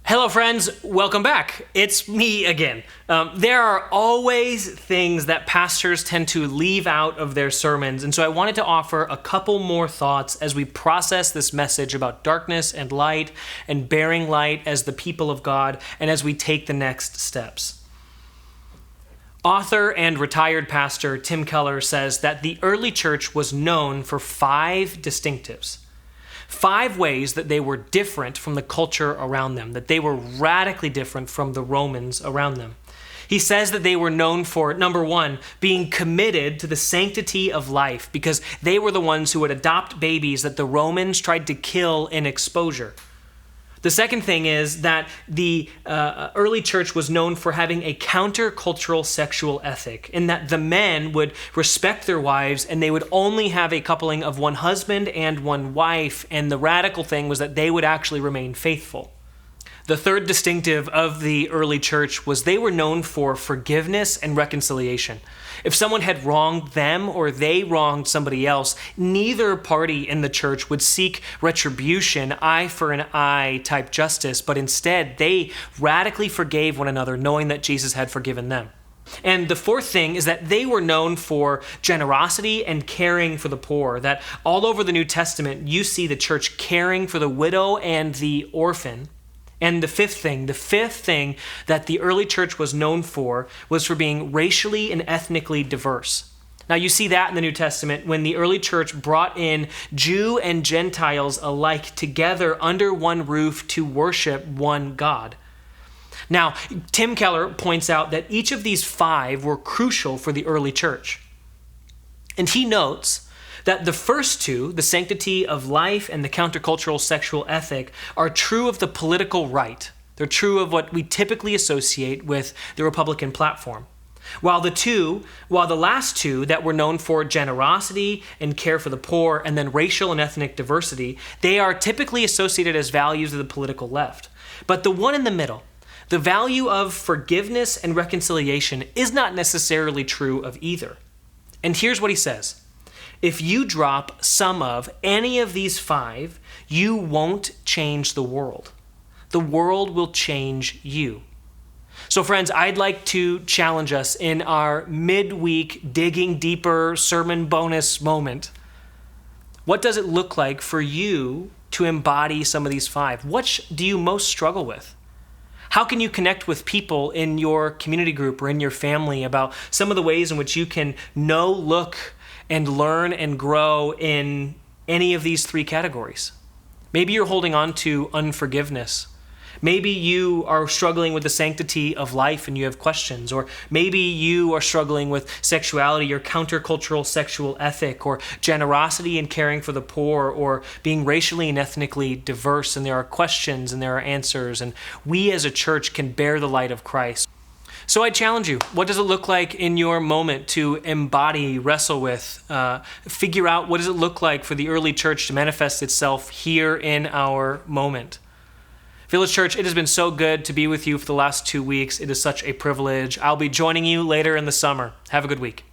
Hello friends, welcome back. It's me again. There are always things that pastors tend to leave out of their sermons, and so I wanted to offer a couple more thoughts as we process this message about darkness and light and bearing light as the people of God and as we take the next steps. Author and retired pastor Tim Keller says that the early church was known for 5 distinctives. 5 ways that they were different from the culture around them, that they were radically different from the Romans around them. He says that they were known for, number 1, being committed to the sanctity of life because they were the ones who would adopt babies that the Romans tried to kill in exposure. The second thing is that the early church was known for having a countercultural sexual ethic, in that the men would respect their wives and they would only have a coupling of one husband and one wife, and the radical thing was that they would actually remain faithful. The third distinctive of the early church was they were known for forgiveness and reconciliation. If someone had wronged them or they wronged somebody else, neither party in the church would seek retribution, eye for an eye type justice, but instead they radically forgave one another, knowing that Jesus had forgiven them. And the fourth thing is that they were known for generosity and caring for the poor, that all over the New Testament you see the church caring for the widow and the orphan. And the fifth thing that the early church was known for was for being racially and ethnically diverse. Now you see that in the New Testament when the early church brought in Jew and Gentiles alike together under one roof to worship one God. Now, Tim Keller points out that each of these 5 were crucial for the early church. And he notes that the first 2, the sanctity of life and the countercultural sexual ethic, are true of the political right. They're true of what we typically associate with the Republican platform. While the last 2 that were known for generosity and care for the poor and then racial and ethnic diversity, they are typically associated as values of the political left. But the one in the middle, the value of forgiveness and reconciliation, is not necessarily true of either. And here's what he says. If you drop some of any of these 5, you won't change the world. The world will change you. So friends, I'd like to challenge us in our midweek digging deeper sermon bonus moment. What does it look like for you to embody some of these 5? What do you most struggle with? How can you connect with people in your community group or in your family about some of the ways in which you can know, look, and learn and grow in any of these 3 categories? Maybe you're holding on to unforgiveness. Maybe you are struggling with the sanctity of life and you have questions. Or maybe you are struggling with sexuality or countercultural sexual ethic or generosity and caring for the poor or being racially and ethnically diverse, and there are questions and there are answers, and we as a church can bear the light of Christ. So I challenge you, what does it look like in your moment to embody, wrestle with, figure out what does it look like for the early church to manifest itself here in our moment? Village Church, it has been so good to be with you for the last 2 weeks. It is such a privilege. I'll be joining you later in the summer. Have a good week.